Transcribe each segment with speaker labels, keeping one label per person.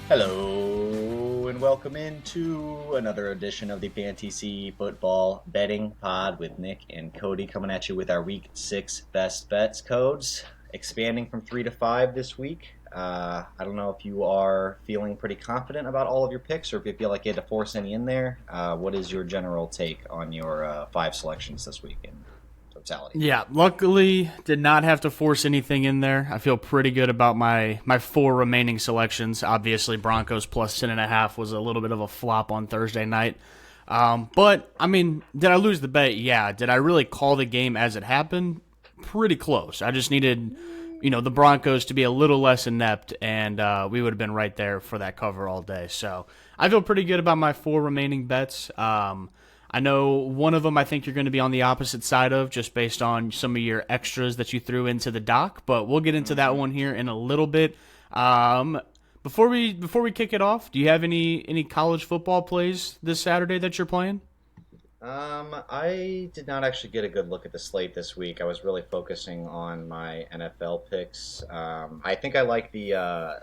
Speaker 1: Hello, and welcome into another edition of the FanTC Football Betting Pod with Nick and Kody coming at you with our Week 6 Best Bets codes, expanding from 3 to 5 this week. I don't know if you are feeling pretty confident about all of your picks or if you feel like you had to force any in there. What is your general take on your 5 selections this week in totality?
Speaker 2: Yeah, luckily did not have to force anything in there. I feel pretty good about my 4 remaining selections. Obviously, Broncos plus 10.5 was a little bit of a flop on Thursday night. But, I mean, did I lose the bet? Yeah. Did I really call the game as it happened? Pretty close. I just needed, the Broncos to be a little less inept, and we would have been right there for that cover all day. So I feel pretty good about my 4 remaining bets. I know one of them I think you're going to be on the opposite side of just based on some of your extras that you threw into the doc, but we'll get into that one here in a little bit. Before we kick it off, do you have any college football plays this Saturday that you're playing?
Speaker 1: I did not actually get a good look at the slate this week. I was really focusing on my NFL picks. I think I like the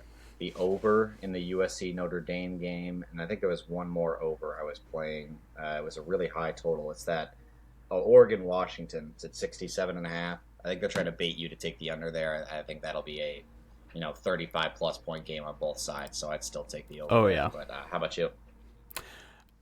Speaker 1: over in the USC Notre Dame game, and I think there was one more over I was playing. It was a really high total. It's that Oregon Washington. It's at 67.5. I think they're trying to bait you to take the under there. I think that'll be a 35 plus point game on both sides. So I'd still take the over.
Speaker 2: Oh yeah.
Speaker 1: But how about you?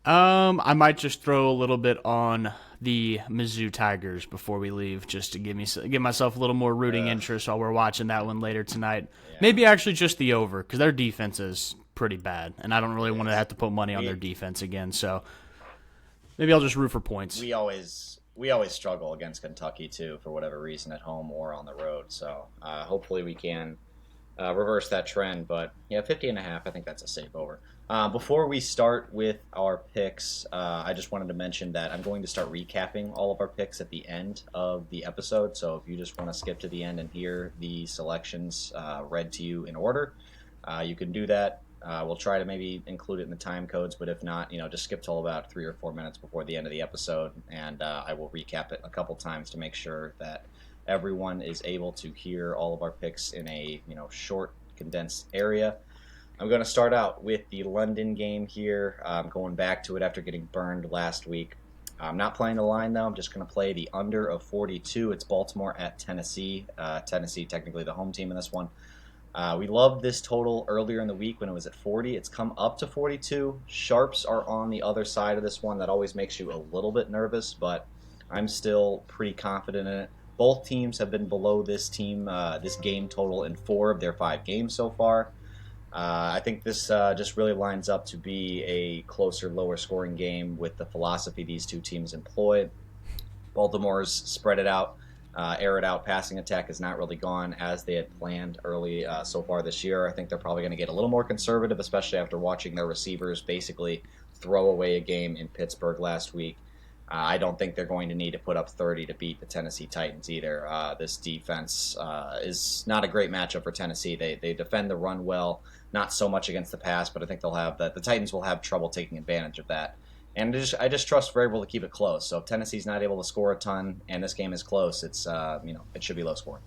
Speaker 2: I might just throw a little bit on the Mizzou Tigers before we leave, just to give myself a little more rooting interest while we're watching that one later tonight. Yeah. Maybe actually just the over, because their defense is pretty bad, and I don't really want to have to put money on their defense again. So maybe I'll just root for points.
Speaker 1: We always struggle against Kentucky too, for whatever reason, at home or on the road. So hopefully we can reverse that trend. But 50.5, I think that's a safe over. Before we start with our picks, I just wanted to mention that I'm going to start recapping all of our picks at the end of the episode. So if you just want to skip to the end and hear the selections read to you in order, you can do that. We'll try to maybe include it in the time codes, but if not, just skip till about 3 or 4 minutes before the end of the episode, and I will recap it a couple times to make sure that everyone is able to hear all of our picks in a short, condensed area. I'm going to start out with the London game here. I'm going back to it after getting burned last week. I'm not playing the line, though. I'm just going to play the under of 42. It's Baltimore at Tennessee. Tennessee, technically the home team in this one. We loved this total earlier in the week when it was at 40. It's come up to 42. Sharps are on the other side of this one. That always makes you a little bit nervous, but I'm still pretty confident in it. Both teams have been below this game total in 4 of their 5 games so far. I think this just really lines up to be a closer, lower scoring game with the philosophy these two teams employ. Baltimore's spread it out, air it out passing attack has not really gone as they had planned early so far this year. I think they're probably going to get a little more conservative, especially after watching their receivers basically throw away a game in Pittsburgh last week. I don't think they're going to need to put up 30 to beat the Tennessee Titans either. This defense is not a great matchup for Tennessee. They defend the run well, not so much against the pass, but I think the Titans will have trouble taking advantage of that. And I just trust we're able to keep it close. So if Tennessee's not able to score a ton and this game is close, it's it should be low scoring.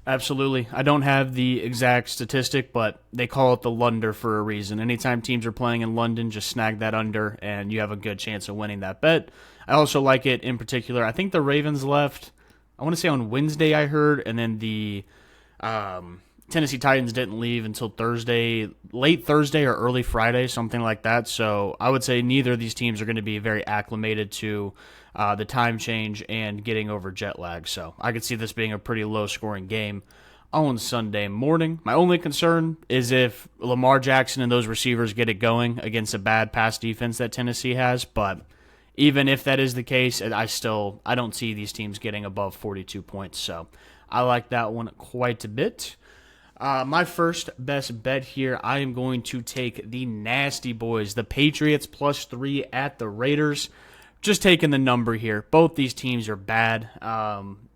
Speaker 2: Absolutely. I don't have the exact statistic, but they call it the Lunder for a reason. Anytime teams are playing in London, just snag that under, and you have a good chance of winning that bet. I also like it in particular. I think the Ravens left, I want to say on Wednesday I heard, and then the Tennessee Titans didn't leave until Thursday, late Thursday or early Friday, something like that. So I would say neither of these teams are going to be very acclimated to the time change and getting over jet lag. So I could see this being a pretty low-scoring game on Sunday morning. My only concern is if Lamar Jackson and those receivers get it going against a bad pass defense that Tennessee has. But even if that is the case, I don't see these teams getting above 42 points. So I like that one quite a bit. My first best bet here, I am going to take the Nasty Boys, the Patriots +3 at the Raiders. Just taking the number here. Both these teams are bad.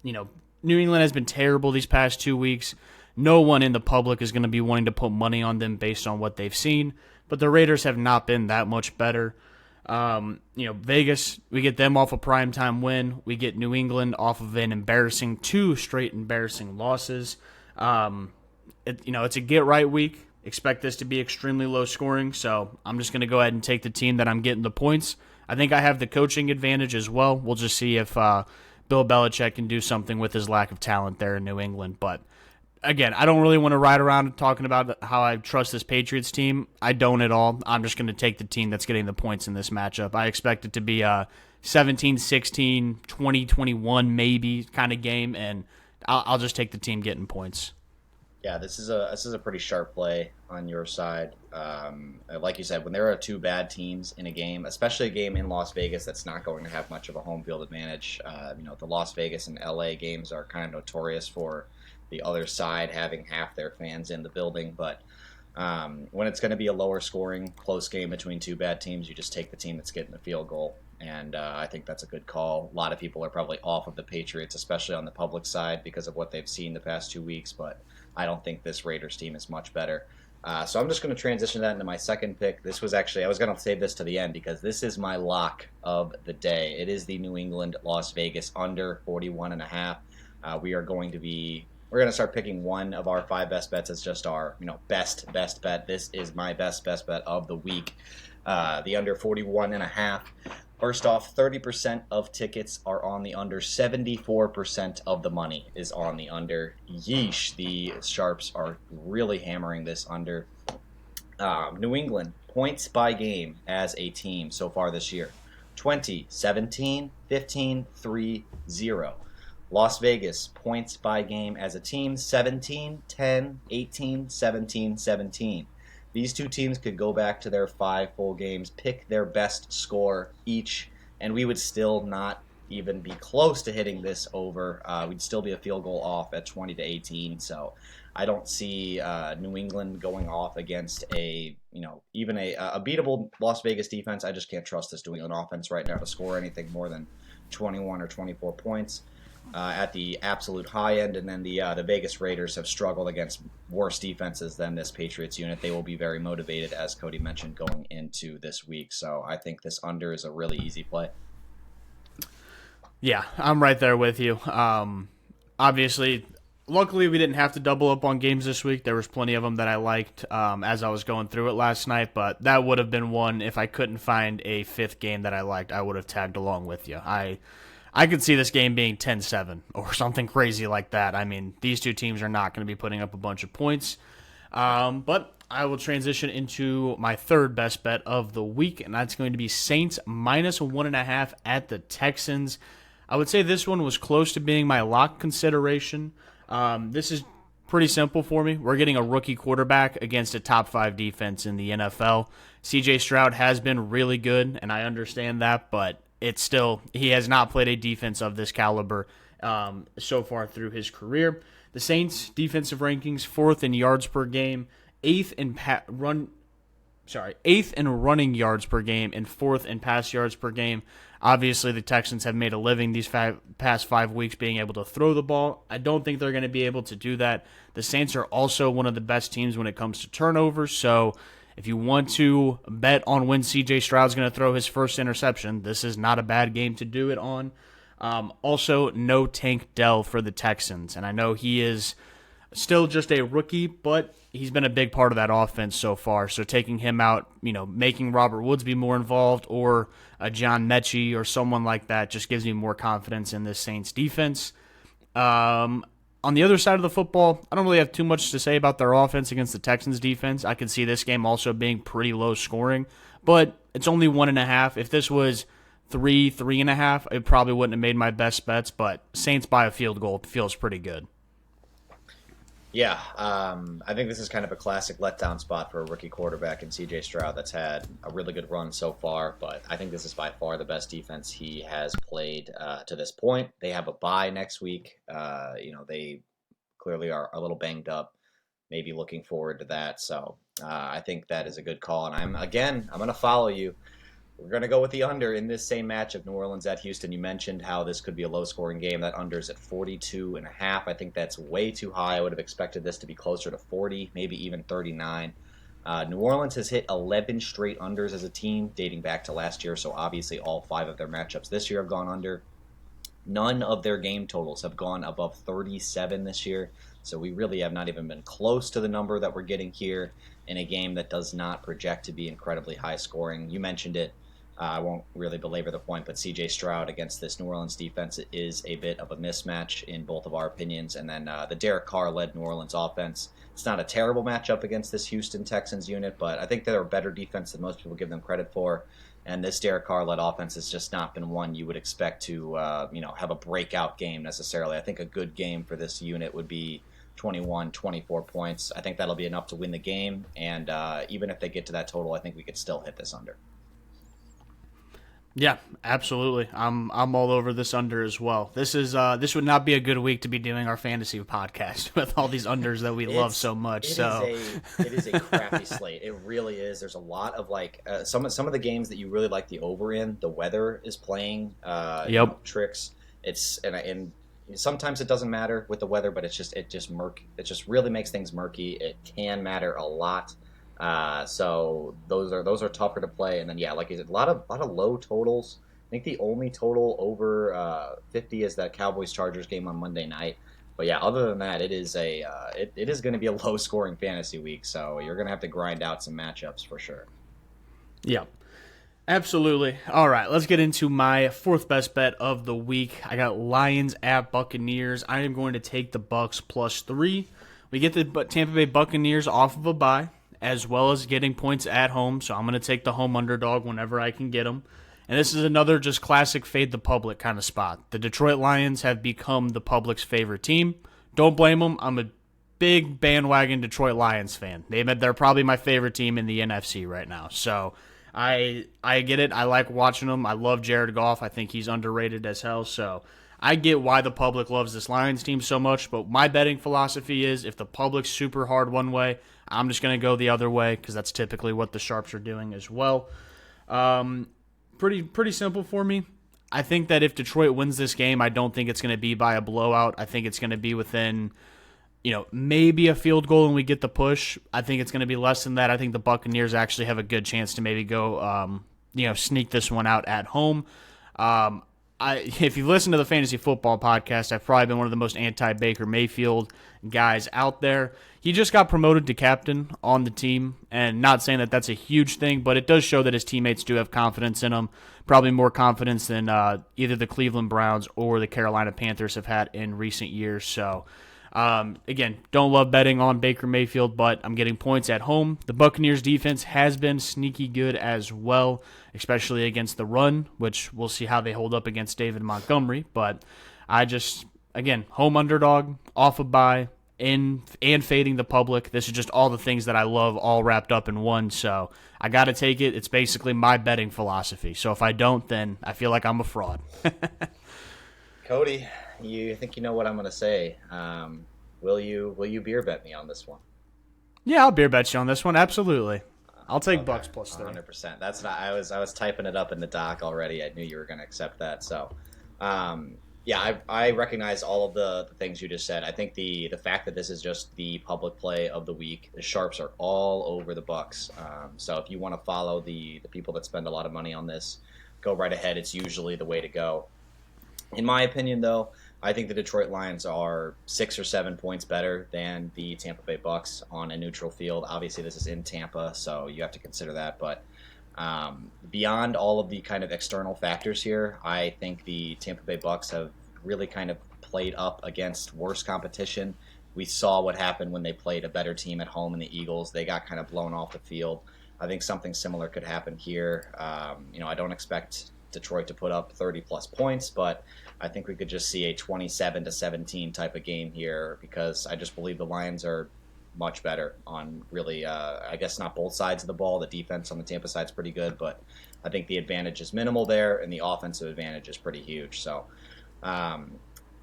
Speaker 2: New England has been terrible these past 2 weeks. No one in the public is going to be wanting to put money on them based on what they've seen. But the Raiders have not been that much better. Vegas, we get them off a primetime win. We get New England off of two straight embarrassing losses. It's a get-right week. Expect this to be extremely low scoring, so I'm just going to go ahead and take the team that I'm getting the points. I think I have the coaching advantage as well. We'll just see if Bill Belichick can do something with his lack of talent there in New England. But again, I don't really want to ride around talking about how I trust this Patriots team. I don't at all. I'm just going to take the team that's getting the points in this matchup. I expect it to be a 17-16, 20-21 maybe kind of game, and I'll just take the team getting points.
Speaker 1: Yeah, this is a pretty sharp play on your side. Like you said, when there are two bad teams in a game, especially a game in Las Vegas that's not going to have much of a home field advantage. The Las Vegas and LA games are kind of notorious for the other side having half their fans in the building. But when it's going to be a lower scoring, close game between two bad teams, you just take the team that's getting the field goal. And I think that's a good call. A lot of people are probably off of the Patriots, especially on the public side, because of what they've seen the past 2 weeks. But I don't think this Raiders team is much better. So I'm just going to transition that into my second pick. This was actually, I was going to save this to the end because this is my lock of the day. It is the New England Las Vegas under 41.5. We're going to start picking one of our 5 best bets as just our best bet. This is my best bet of the week. The under 41.5. First off, 30% of tickets are on the under. 74% of the money is on the under. Yeesh, the Sharps are really hammering this under. New England, points by game as a team so far this year. 20, 17, 15, 3, 0. Las Vegas, points by game as a team. 17, 10, 18, 17, 17. These two teams could go back to their 5 full games, pick their best score each, and we would still not even be close to hitting this over. We'd still be a field goal off at 20-18. So I don't see New England going off against even a beatable Las Vegas defense. I just can't trust this New England offense right now to score anything more than 21 or 24 points. At the absolute high end, and then the Vegas Raiders have struggled against worse defenses than this Patriots unit. They will be very motivated, as Kody mentioned, going into this week. So I think this under is a really easy play.
Speaker 2: Yeah, I'm right there with you. Obviously, luckily we didn't have to double up on games this week. There was plenty of them that I liked as I was going through it last night, but that would have been one if I couldn't find a 5th game that I liked. I would have tagged along with you. I could see this game being 10-7 or something crazy like that. I mean, these two teams are not going to be putting up a bunch of points. But I will transition into my 3rd best bet of the week, and that's going to be Saints minus 1.5 at the Texans. I would say this one was close to being my lock consideration. This is pretty simple for me. We're getting a rookie quarterback against a top 5 defense in the NFL. CJ Stroud has been really good, and I understand that, but it's still, he has not played a defense of this caliber so far through his career. The Saints' defensive rankings, 4th in yards per game, 8th in running yards per game, and 4th in pass yards per game. Obviously, the Texans have made a living these past 5 weeks being able to throw the ball. I don't think they're going to be able to do that. The Saints are also one of the best teams when it comes to turnovers, so if you want to bet on when C.J. Stroud's going to throw his first interception, this is not a bad game to do it on. Also, no Tank Dell for the Texans. And I know he is still just a rookie, but he's been a big part of that offense so far. So taking him out, making Robert Woods be more involved or a John Mechie or someone like that just gives me more confidence in this Saints defense. On the other side of the football, I don't really have too much to say about their offense against the Texans defense. I could see this game also being pretty low scoring, but it's only 1.5. If this was 3.5, it probably wouldn't have made my best bets, but Saints by a field goal feels pretty good.
Speaker 1: Yeah, I think this is kind of a classic letdown spot for a rookie quarterback in C.J. Stroud that's had a really good run so far, but I think this is by far the best defense he has played to this point. They have a bye next week. They clearly are a little banged up, maybe looking forward to that. So I think that is a good call, and I'm going to follow you. We're going to go with the under in this same matchup, New Orleans at Houston. You mentioned how this could be a low-scoring game. That under is at 42.5. I think that's way too high. I would have expected this to be closer to 40, maybe even 39. New Orleans has hit 11 straight unders as a team dating back to last year, so obviously all 5 of their matchups this year have gone under. None of their game totals have gone above 37 this year, so we really have not even been close to the number that we're getting here in a game that does not project to be incredibly high scoring. You mentioned it. I won't really belabor the point, but C.J. Stroud against this New Orleans defense is a bit of a mismatch in both of our opinions. And then the Derek Carr-led New Orleans offense, it's not a terrible matchup against this Houston Texans unit, but I think they're a better defense than most people give them credit for. And this Derek Carr-led offense has just not been one you would expect to have a breakout game necessarily. I think a good game for this unit would be 21, 24 points. I think that'll be enough to win the game. And even if they get to that total, I think we could still hit this under.
Speaker 2: Yeah, absolutely. I'm all over this under as well. This would not be a good week to be doing our fantasy podcast with all these unders that we love so much.
Speaker 1: It is a crappy slate. It really is. There's a lot of some of the games that you really like the over in. The weather is playing tricks. It's and sometimes it doesn't matter with the weather, but it just really makes things murky. It can matter a lot. So those are tougher to play, and then like you said, a lot of low totals. I think the only total over 50 is that Cowboys Chargers game on Monday night. But yeah, other than that, it is it is going to be a low scoring fantasy week. So you're going to have to grind out some matchups for sure.
Speaker 2: Yeah, absolutely. All right, let's get into my fourth best bet of the week. I got Lions at Buccaneers. I am going to take the Bucs +3. We get the Tampa Bay Buccaneers off of a bye, as well as getting points at home, so I'm going to take the home underdog whenever I can get them. And this is another just classic fade the public kind of spot. The Detroit Lions have become the public's favorite team. Don't blame them. I'm a big bandwagon Detroit Lions fan. They're probably my favorite team in the NFC right now. So I get it. I like watching them. I love Jared Goff. I think he's underrated as hell. So I get why the public loves this Lions team so much, but my betting philosophy is if the public's super hard one way, I'm just going to go the other way because that's typically what the sharps are doing as well. Pretty simple for me. I think that if Detroit wins this game, I don't think it's going to be by a blowout. I think it's going to be within, maybe a field goal and we get the push. I think it's going to be less than that. I think the Buccaneers actually have a good chance to maybe go, sneak this one out at home. If you listen to the Fantasy Football Podcast, I've probably been one of the most anti-Baker Mayfield guys out there. He just got promoted to captain on the team, and not saying that that's a huge thing, but it does show that his teammates do have confidence in him, probably more confidence than either the Cleveland Browns or the Carolina Panthers have had in recent years. So, again, don't love betting on Baker Mayfield, but I'm getting points at home. The Buccaneers defense has been sneaky good as well, especially against the run, which we'll see how they hold up against David Montgomery. But again, home underdog, off a bye, and fading the public. This is just all the things that I love all wrapped up in one. So I got to take it. It's basically my betting philosophy. So if I don't, then I feel like I'm a fraud.
Speaker 1: Kody, you think you know what I'm going to say. Will you beer bet me on this one?
Speaker 2: Yeah, I'll beer bet you on this one. Absolutely. I'll take Bucks +3.
Speaker 1: 100%. That's not. I was typing it up in the doc already. I knew you were going to accept that. So, I recognize all of the things you just said. I think the fact that this is just the public play of the week, the sharps are all over the Bucks. So if you want to follow the people that spend a lot of money on this, go right ahead. It's usually the way to go. In my opinion, though, I think the Detroit Lions are 6 or 7 points better than the Tampa Bay Bucks on a neutral field. Obviously, this is in Tampa, so you have to consider that. But beyond all of the kind of external factors here, I think the Tampa Bay Bucks have really kind of played up against worse competition. We saw what happened when they played a better team at home in the Eagles. They got kind of blown off the field. I think something similar could happen here. I don't expect Detroit to put up 30-plus points, but I think we could just see a 27-17 type of game here because I just believe the Lions are much better on really, I guess not both sides of the ball. The defense on the Tampa side is pretty good, but I think the advantage is minimal there, and the offensive advantage is pretty huge. So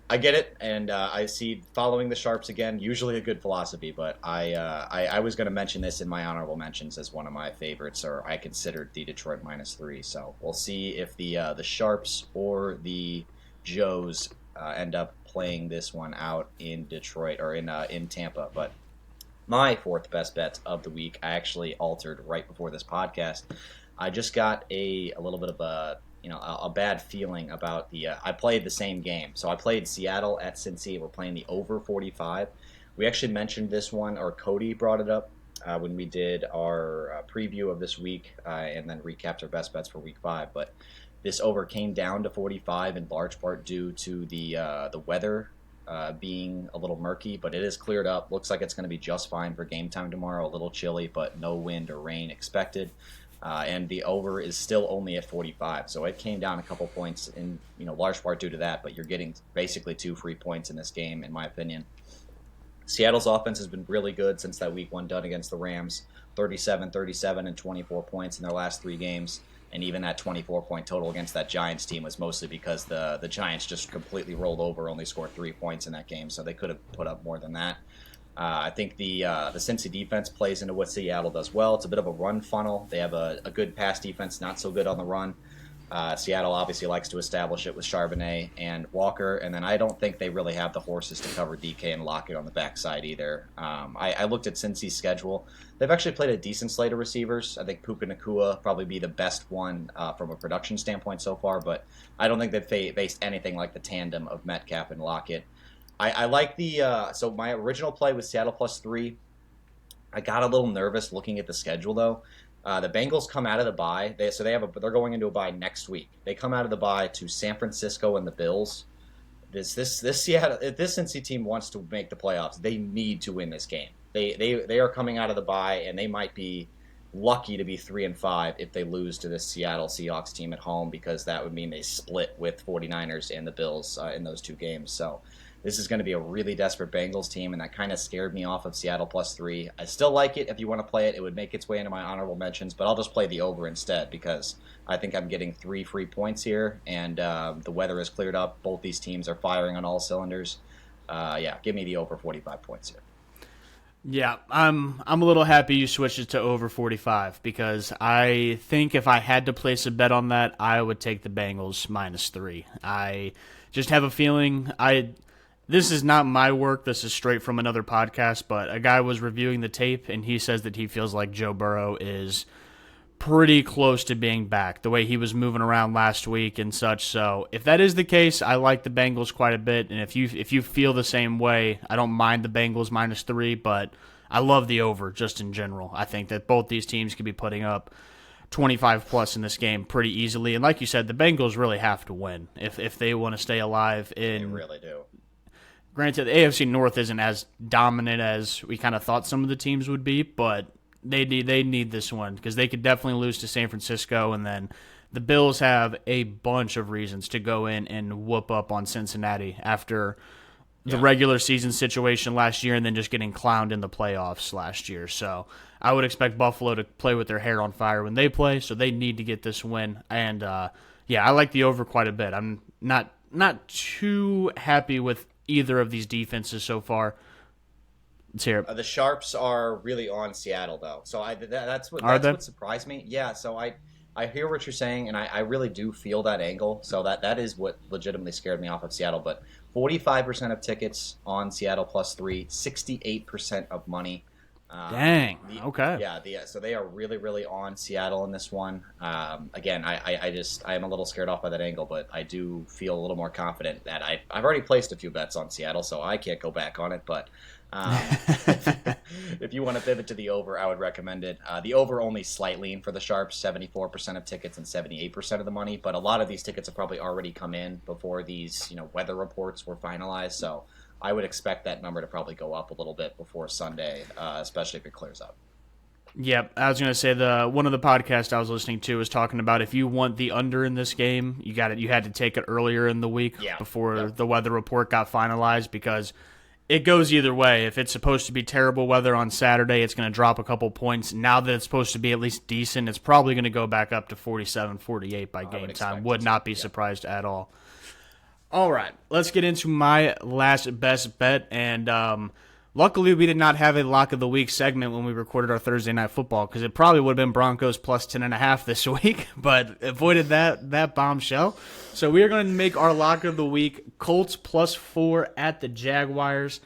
Speaker 1: I get it, and I see following the sharps again, usually a good philosophy, but I was going to mention this in my honorable mentions as one of my favorites, or I considered the Detroit -3. So we'll see if the sharps or the Joes end up playing this one out in Detroit or in Tampa. But my fourth best bet of the week, I actually altered right before this podcast. I just got a little bit of a a bad feeling about the. I played the same game, so I played Seattle at Cincy. We're playing the over 45. We actually mentioned this one, or Kody brought it up when we did our preview of this week, and then recapped our best bets for Week 5. But this over came down to 45 in large part due to the weather being a little murky, but it is cleared up. Looks like it's going to be just fine for game time tomorrow. A little chilly, but no wind or rain expected. And the over is still only at 45, so it came down a couple points in large part due to that. But you're getting basically 2 free points in this game, in my opinion. Seattle's offense has been really good since that Week 1 done against the Rams, 37, 37, and 24 points in their last 3 games. And even that 24-point total against that Giants team was mostly because the Giants just completely rolled over, only scored 3 points in that game, so they could have put up more than that. I think the Cincy defense plays into what Seattle does well. It's a bit of a run funnel. They have a good pass defense, not so good on the run. Seattle obviously likes to establish it with Charbonnet and Walker, and then I don't think they really have the horses to cover DK and Lockett on the backside either. I looked at Cincy's schedule. They've actually played a decent slate of receivers. I think Puka Nacua probably be the best one from a production standpoint so far, but I don't think they've faced anything like the tandem of Metcalf and Lockett. I like so my original play was Seattle +3. I got a little nervous looking at the schedule though. The Bengals come out of the bye. They're going into a bye next week. They come out of the bye to San Francisco and the Bills. This Seattle, if this Cincy team wants to make the playoffs, they need to win this game. They are coming out of the bye, and they might be lucky to be 3-5 if they lose to this Seattle Seahawks team at home, because that would mean they split with 49ers and the Bills in those 2 games. So this is going to be a really desperate Bengals team, and that kind of scared me off of Seattle +3. I still like it. If you want to play it, it would make its way into my honorable mentions, but I'll just play the over instead because I think I'm getting 3 free points here, and the weather has cleared up. Both these teams are firing on all cylinders. Give me the over 45 points here.
Speaker 2: Yeah, I'm a little happy you switched it to over 45 because I think if I had to place a bet on that, I would take the Bengals -3. I just have a feeling this is not my work. This is straight from another podcast, but a guy was reviewing the tape, and he says that he feels like Joe Burrow is pretty close to being back, the way he was moving around last week and such. So if that is the case, I like the Bengals quite a bit, and if you feel the same way, I don't mind the Bengals -3, but I love the over just in general. I think that both these teams could be putting up 25+ in this game pretty easily, and like you said, the Bengals really have to win if they want to stay alive.
Speaker 1: They really do.
Speaker 2: Granted, the AFC North isn't as dominant as we kind of thought some of the teams would be, but they need this one because they could definitely lose to San Francisco, and then the Bills have a bunch of reasons to go in and whoop up on Cincinnati after the regular season situation last year and then just getting clowned in the playoffs last year. So I would expect Buffalo to play with their hair on fire when they play, so they need to get this win. And, I like the over quite a bit. I'm not too happy with either of these defenses so far. Let's hear it.
Speaker 1: The Sharps are really on Seattle, though. So that's what surprised me. Yeah, so I hear what you're saying, and I really do feel that angle. So that is what legitimately scared me off of Seattle. But 45% of tickets on Seattle +3, 68% of money.
Speaker 2: Dang. Okay.
Speaker 1: Yeah. So they are really, really on Seattle in this one. Again, I am a little scared off by that angle, but I do feel a little more confident that I've already placed a few bets on Seattle, so I can't go back on it. But if you want to pivot to the over, I would recommend it. The over only slight lean for the Sharps, 74% of tickets and 78% of the money. But a lot of these tickets have probably already come in before these weather reports were finalized. So I would expect that number to probably go up a little bit before Sunday, especially if it clears up.
Speaker 2: Yep, I was going to say one of the podcasts I was listening to was talking about if you want the under in this game, you had to take it earlier in the week before the weather report got finalized because it goes either way. If it's supposed to be terrible weather on Saturday, it's going to drop a couple points. Now that it's supposed to be at least decent, it's probably going to go back up to 47, 48 by game time. Would not be surprised at all. All right, let's get into my last best bet. And luckily, we did not have a lock of the week segment when we recorded our Thursday night football because it probably would have been Broncos +10.5 this week, but avoided that bombshell. So we are going to make our lock of the week Colts +4 at the Jaguars.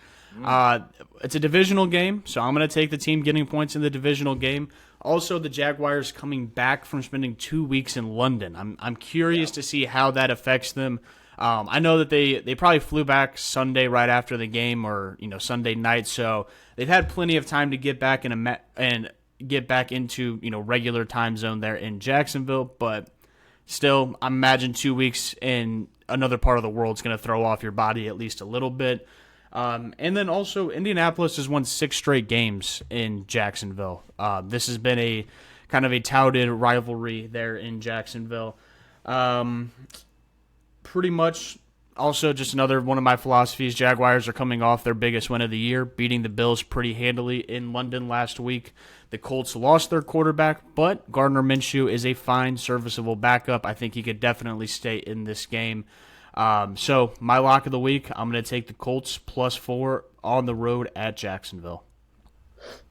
Speaker 2: It's a divisional game, so I'm going to take the team getting points in the divisional game. Also, the Jaguars coming back from spending 2 weeks in London. I'm curious to see how that affects them. I know that they probably flew back Sunday right after the game, or Sunday night, so they've had plenty of time to get back and get back into regular time zone there in Jacksonville. But still, I imagine 2 weeks in another part of the world is going to throw off your body at least a little bit. And then also, Indianapolis has won 6 straight games in Jacksonville. This has been a kind of a touted rivalry there in Jacksonville. Pretty much also just another one of my philosophies. Jaguars are coming off their biggest win of the year, beating the Bills pretty handily in London last week. The Colts lost their quarterback, but Gardner Minshew is a fine, serviceable backup. I think he could definitely stay in this game. So my lock of the week, I'm going to take the Colts +4 on the road at Jacksonville.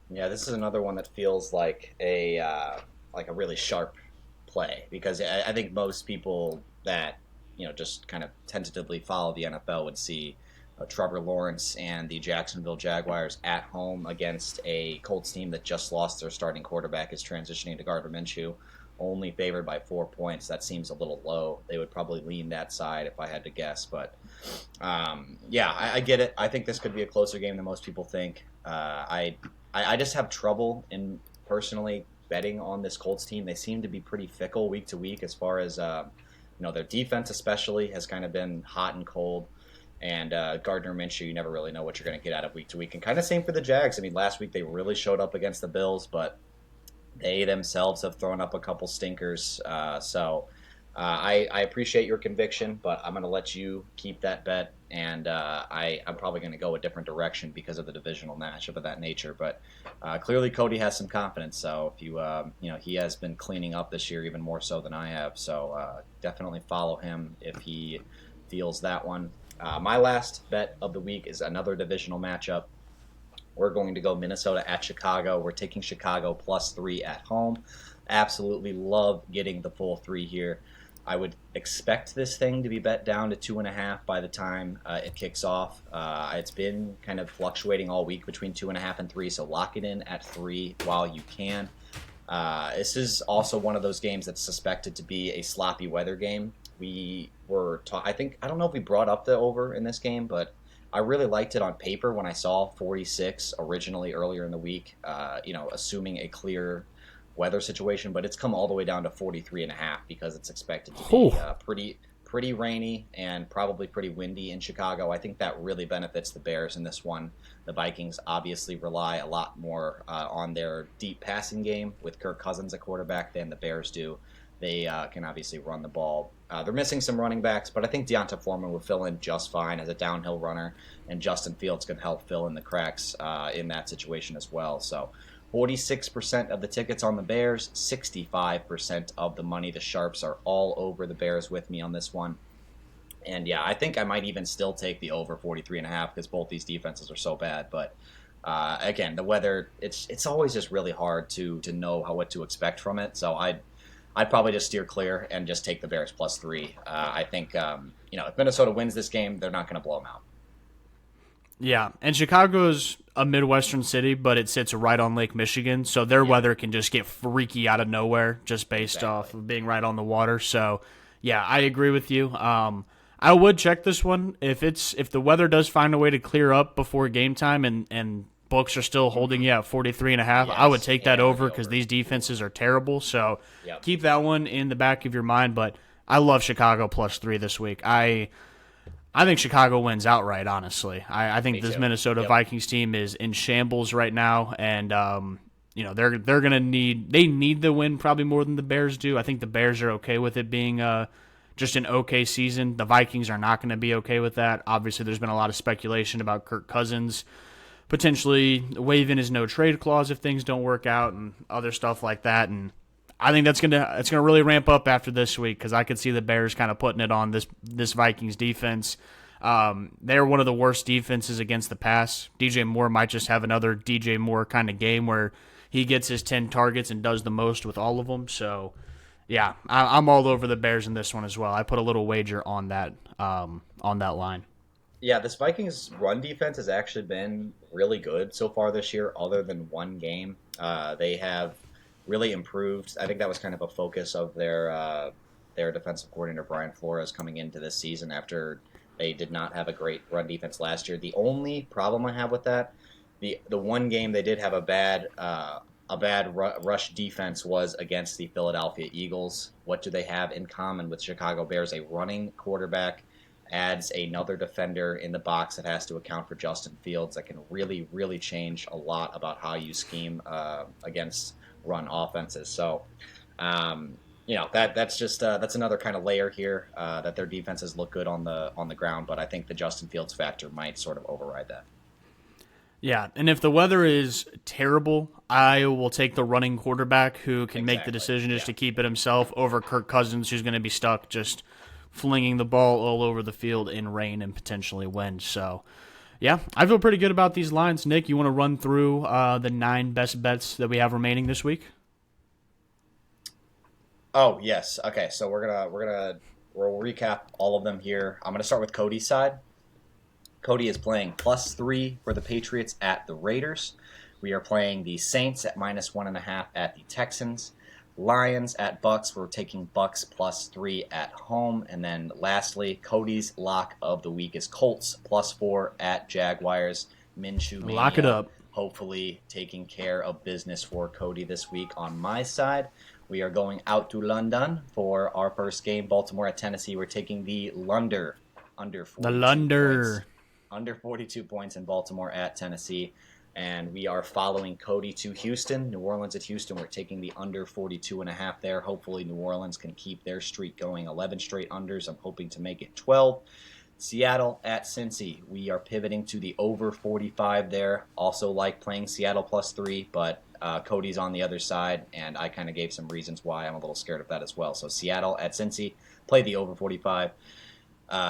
Speaker 1: Yeah, this is another one that feels like a really sharp play, because I think most people that just kind of tentatively follow the NFL would see Trevor Lawrence and the Jacksonville Jaguars at home against a Colts team that just lost their starting quarterback, is transitioning to Gardner Minshew, only favored by 4 points. That seems a little low. They would probably lean that side if I had to guess. But, I get it. I think this could be a closer game than most people think. I just have trouble in personally betting on this Colts team. They seem to be pretty fickle week to week as far as their defense especially has kind of been hot and cold. And Gardner Minshew, you never really know what you're going to get out of week to week. And kind of same for the Jags. I mean, last week they really showed up against the Bills, but they themselves have thrown up a couple stinkers. I appreciate your conviction, but I'm going to let you keep that bet. And I'm probably going to go a different direction because of the divisional matchup of that nature. But clearly Kody has some confidence. So if he has been cleaning up this year even more so than I have. So definitely follow him if he feels that one. My last bet of the week is another divisional matchup. We're going to go Minnesota at Chicago. We're taking Chicago +3 at home. Absolutely love getting the full 3 here. I would expect this thing to be bet down to 2.5 by the time it kicks off. It's been kind of fluctuating all week between 2.5 and 3, so lock it in at 3 while you can. This is also one of those games that's suspected to be a sloppy weather game. We were I don't know if we brought up the over in this game, but I really liked it on paper when I saw 46 originally earlier in the week, assuming a clear weather situation, but it's come all the way down to 43.5 because it's expected to be pretty rainy and probably pretty windy in Chicago. I think that really benefits the Bears in this one. The Vikings obviously rely a lot more on their deep passing game with Kirk Cousins at quarterback than the Bears do. They can obviously run the ball. They're missing some running backs, but I think Deonta Foreman will fill in just fine as a downhill runner, and Justin Fields can help fill in the cracks in that situation as well. So 46% of the tickets on the Bears, 65% of the money. The Sharps are all over the Bears with me on this one. And yeah, I think I might even still take the over 43.5 because both these defenses are so bad. But again, the weather, it's always just really hard to know what to expect from it. So I'd probably just steer clear and just take the Bears +3. I think, if Minnesota wins this game, they're not going to blow them out.
Speaker 2: Yeah, and Chicago's a Midwestern city, but it sits right on Lake Michigan, so their weather can just get freaky out of nowhere just based off of being right on the water. So, yeah, I agree with you. I would check this one if the weather does find a way to clear up before game time and books are still holding you at 43.5. Yes, I would take that over because these defenses are terrible. So keep that one in the back of your mind. But I love Chicago +3 this week. I think Chicago wins outright, honestly. I think this Minnesota Vikings team is in shambles right now, and they're gonna need the win probably more than the Bears do. I think the Bears are okay with it being just an okay season. The Vikings are not going to be okay with that. Obviously, there's been a lot of speculation about Kirk Cousins potentially waiving his no trade clause if things don't work out and other stuff like that, and I think it's gonna really ramp up after this week because I could see the Bears kind of putting it on this Vikings defense. They're one of the worst defenses against the pass. DJ Moore might just have another DJ Moore kind of game where he gets his 10 targets and does the most with all of them. So, yeah, I'm all over the Bears in this one as well. I put a little wager on that line.
Speaker 1: Yeah, this Vikings run defense has actually been really good so far this year, other than one game. They have really improved. I think that was kind of a focus of their defensive coordinator Brian Flores coming into this season after they did not have a great run defense last year. The only problem I have with that, the one game they did have a bad rush defense was against the Philadelphia Eagles. What do they have in common with Chicago Bears? A running quarterback adds another defender in the box that has to account for Justin Fields. That can really, really change a lot about how you scheme against run offenses. So, that's another kind of layer here that their defenses look good on the ground, but I think the Justin Fields factor might sort of override that.
Speaker 2: Yeah, and if the weather is terrible, I will take the running quarterback who can make the
Speaker 1: Exactly.
Speaker 2: decision just
Speaker 1: Yeah.
Speaker 2: to keep it himself over Kirk Cousins, who's going to be stuck just flinging the ball all over the field in rain and potentially wind. So, yeah, I feel pretty good about these lines. Nick, you want to run through the 9 best bets that we have remaining this week?
Speaker 1: Oh yes. Okay. So we'll recap all of them here. I'm gonna start with Cody's side. Cody is playing +3 for the Patriots at the Raiders. We are playing the Saints at -1.5 at the Texans. Lions at Bucks. We're taking Bucks +3 at home. And then lastly, Cody's lock of the week is Colts +4 at Jaguars. Minshew
Speaker 2: Lock it
Speaker 1: Mania
Speaker 2: up.
Speaker 1: hopefully taking care of business for Cody this week. On my side, we are going out to London for our first game, Baltimore at Tennessee. We're taking the Lunder under
Speaker 2: The
Speaker 1: 42 points
Speaker 2: Lunder.
Speaker 1: under 42 points in Baltimore at Tennessee. And we are following Cody to Houston, New Orleans at Houston. We're taking the under 42.5 there. Hopefully New Orleans can keep their streak going. 11 straight unders. I'm hoping to make it 12. Seattle at Cincy. We are pivoting to the over 45 there. Also like playing Seattle +3, but Cody's on the other side, and I kind of gave some reasons why I'm a little scared of that as well. So Seattle at Cincy, play the over 45.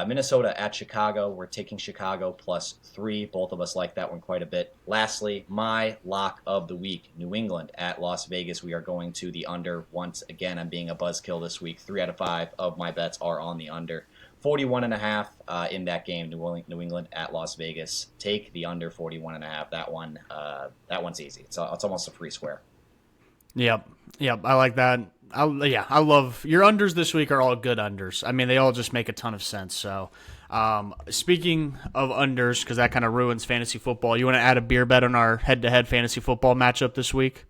Speaker 1: Minnesota at Chicago. We're taking Chicago +3. Both of us like that one quite a bit. Lastly, my lock of the week, New England at Las Vegas. We are going to the under. Once again, I'm being a buzzkill this week. 3 out of 5 of my bets are on the under. 41.5 in that game, New England at Las Vegas. Take the under 41.5. That one's easy. It's almost a free square.
Speaker 2: Yep. I like that. I love your unders this week are all good unders. I mean, they all just make a ton of sense. So, speaking of unders, because that kind of ruins fantasy football, you want to add a beer bet on our head-to-head fantasy football matchup this week?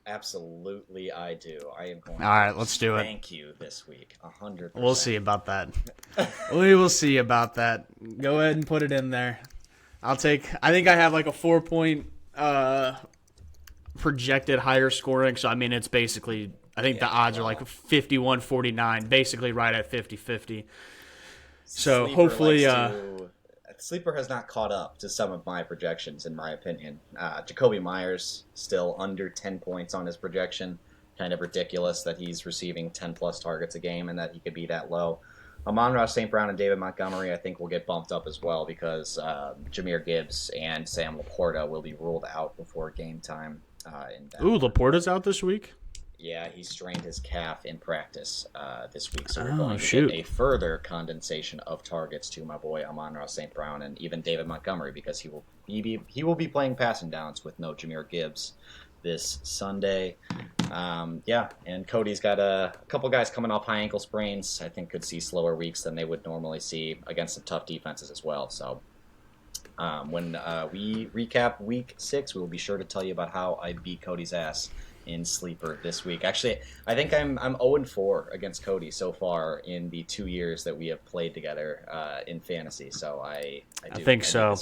Speaker 1: Absolutely, I do. I am going.
Speaker 2: All right, let's do it.
Speaker 1: Thank you this week, 100%.
Speaker 2: We'll see about that. We will see about that. Go ahead and put it in there. I think I have like a 4-point projected higher scoring. So, I mean, it's basically, I think the odds are like 51-49, basically right at 50-50. So,
Speaker 1: Sleeper
Speaker 2: hopefully.
Speaker 1: Sleeper has not caught up to some of my projections, in my opinion. Jacoby Myers still under 10 points on his projection. Kind of ridiculous that he's receiving 10-plus targets a game and that he could be that low. Amon-Ra St. Brown and David Montgomery, I think, will get bumped up as well because Jahmyr Gibbs and Sam Laporta will be ruled out before game time.
Speaker 2: Ooh, Laporta's out this week?
Speaker 1: Yeah, he strained his calf in practice this week, so we're going to get a further condensation of targets to my boy Amon-Ra St. Brown and even David Montgomery because he will be playing passing downs with no Jahmyr Gibbs this Sunday. And Cody's got a couple guys coming off high ankle sprains. I think could see slower weeks than they would normally see against some tough defenses as well. So when we recap week 6, we will be sure to tell you about how I beat Cody's ass in Sleeper this week. Actually, I think I'm 0-4 against Cody so far in the 2 years that we have played together in fantasy. So I
Speaker 2: think so.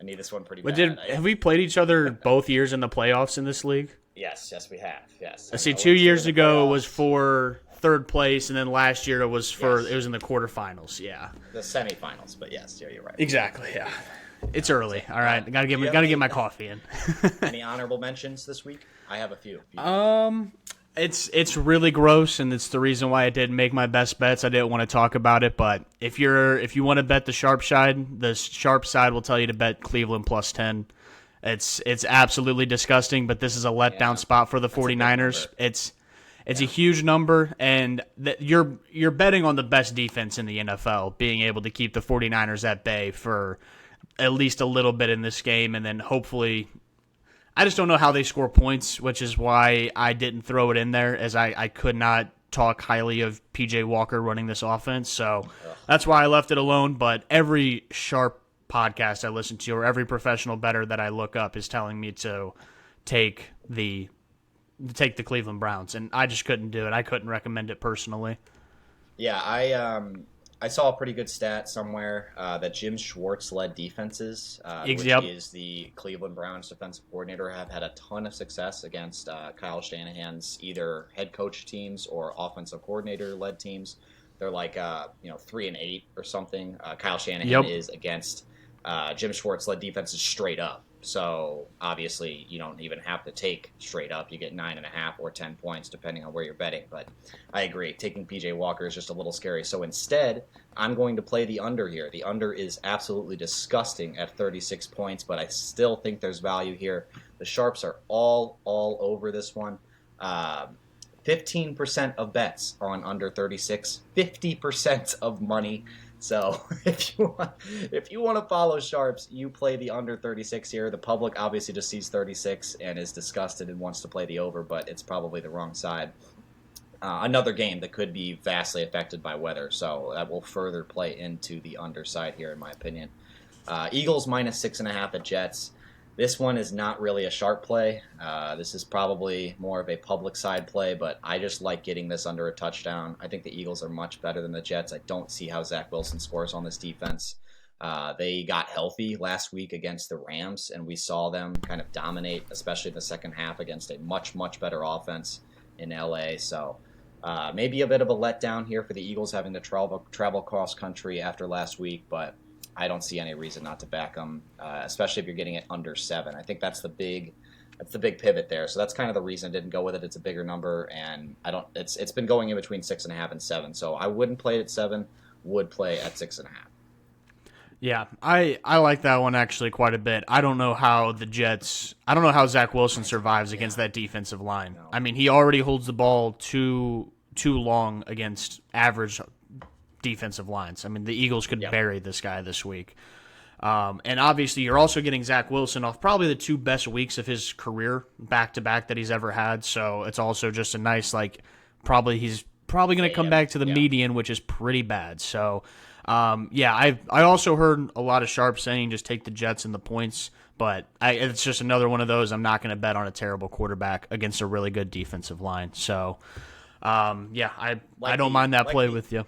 Speaker 1: I need this one pretty bad.
Speaker 2: Have we played each other both years in the playoffs in this league?
Speaker 1: Yes, we have. Yes.
Speaker 2: I see. 2 years ago it was for third place, and then last year it was in the quarterfinals. Yeah,
Speaker 1: the semifinals. But yes, you're right.
Speaker 2: Exactly. Yeah. It's early. All right, gotta get my coffee in.
Speaker 1: Any honorable mentions this week? I have a few.
Speaker 2: It's really gross, and it's the reason why I didn't make my best bets. I didn't want to talk about it, but if you want to bet the sharp side will tell you to bet Cleveland +10. It's absolutely disgusting, but this is a letdown spot for the 49ers. It's a huge number, and you're betting on the best defense in the NFL being able to keep the 49ers at bay for at least a little bit in this game, and then hopefully I just don't know how they score points, which is why I didn't throw it in there, as I could not talk highly of P.J. Walker running this offense. So that's why I left it alone. But every sharp podcast I listen to or every professional bettor that I look up is telling me to take the Cleveland Browns, and I just couldn't do it. I couldn't recommend it personally.
Speaker 1: Yeah, I saw a pretty good stat somewhere that Jim Schwartz led defenses, which is the Cleveland Browns defensive coordinator, have had a ton of success against Kyle Shanahan's either head coach teams or offensive coordinator led teams. They're like 3-8 or something. Kyle Shanahan is against Jim Schwartz led defenses straight up. So obviously you don't even have to take straight up. You get 9.5 or 10 points depending on where you're betting. But I agree, taking PJ Walker is just a little scary. So instead, I'm going to play the under here. The under is absolutely disgusting at 36 points, but I still think there's value here. The sharps are all over this one. 15% of bets are on under 36. 50% of money. So if you want to follow sharps, you play the under 36 here. The public obviously just sees 36 and is disgusted and wants to play the over, but it's probably the wrong side. Another game that could be vastly affected by weather, so that will further play into the underside here, in my opinion. Eagles minus 6.5 at Jets. This one is not really a sharp play. This is probably more of a public side play, but I just like getting this under a touchdown. I think the Eagles are much better than the Jets. I don't see how Zach Wilson scores on this defense. They got healthy last week against the Rams, and we saw them kind of dominate, especially in the second half against a much, much better offense in LA. So maybe a bit of a letdown here for the Eagles having to travel cross country after last week, but I don't see any reason not to back them, especially if you're getting it under 7. I think that's the big pivot there. So that's kind of the reason I didn't go with it. It's a bigger number, and it's been going in between 6.5 and 7. So I wouldn't play it at 7. Would play at 6.5.
Speaker 2: Yeah, I like that one actually quite a bit. I don't know how Zach Wilson survives against that defensive line.
Speaker 1: No.
Speaker 2: I mean, he already holds the ball too long against average defensive lines. I mean, the Eagles could bury this guy this week. And obviously, you're also getting Zach Wilson off probably the 2 best weeks of his career back-to-back that he's ever had. So it's also just a nice, he's probably going to come back to the median, which is pretty bad. So, I also heard a lot of sharps saying just take the Jets and the points. But it's just another one of those. I'm not going to bet on a terrible quarterback against a really good defensive line. So, I don't mind that play with you.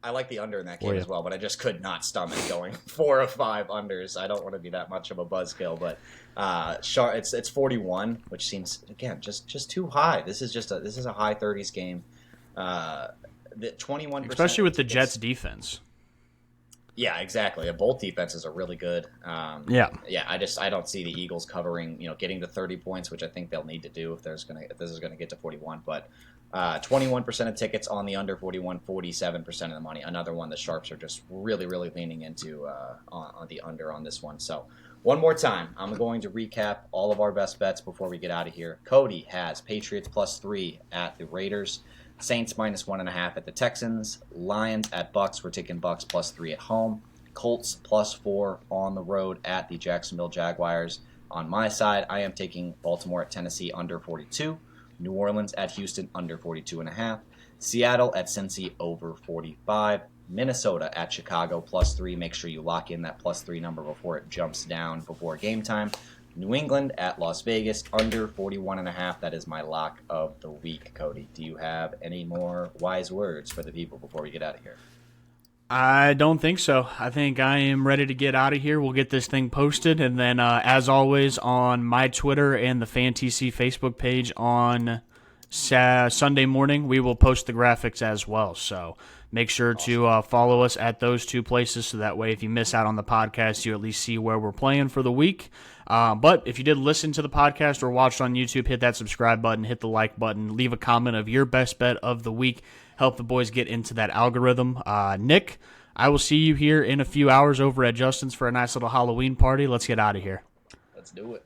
Speaker 1: I like the under in that game as well, but I just could not stomach going 4 of 5 unders. I don't want to be that much of a buzzkill, but it's 41, which seems again just too high. This is a high 30s game. The 21%,
Speaker 2: especially with the Jets defense.
Speaker 1: Yeah, exactly. Both defenses are really good. I don't see the Eagles covering, getting to 30 points, which I think they'll need to do if this is going to get to 41. But 21% of tickets on the under 41, 47% of the money. Another one the sharps are just really, really leaning into on the under on this one. So one more time, I'm going to recap all of our best bets before we get out of here. Kody has Patriots +3 at the Raiders. Saints -1.5 at the Texans. Lions at Bucks. We're taking Bucks +3 at home. Colts +4 on the road at the Jacksonville Jaguars. On my side, I am taking Baltimore at Tennessee under 42. New Orleans at Houston under 42.5. Seattle at Cincy over 45. Minnesota at Chicago +3. Make sure you lock in that +3 number before it jumps down before game time. New England at Las Vegas under 41.5. That is my lock of the week, Kody. Do you have any more wise words for the people before we get out of here?
Speaker 2: I don't think so. I think I am ready to get out of here. We'll get this thing posted, and then as always on my Twitter and the FanTC Facebook page on Sunday morning, we will post the graphics as well. So make sure to follow us at those 2 places so that way if you miss out on the podcast, you at least see where we're playing for the week. But if you did listen to the podcast or watched on YouTube, hit that subscribe button, hit the like button, leave a comment of your best bet of the week. Help the boys get into that algorithm. Nick, I will see you here in a few hours over at Justin's for a nice little Halloween party. Let's get out of here.
Speaker 1: Let's do it.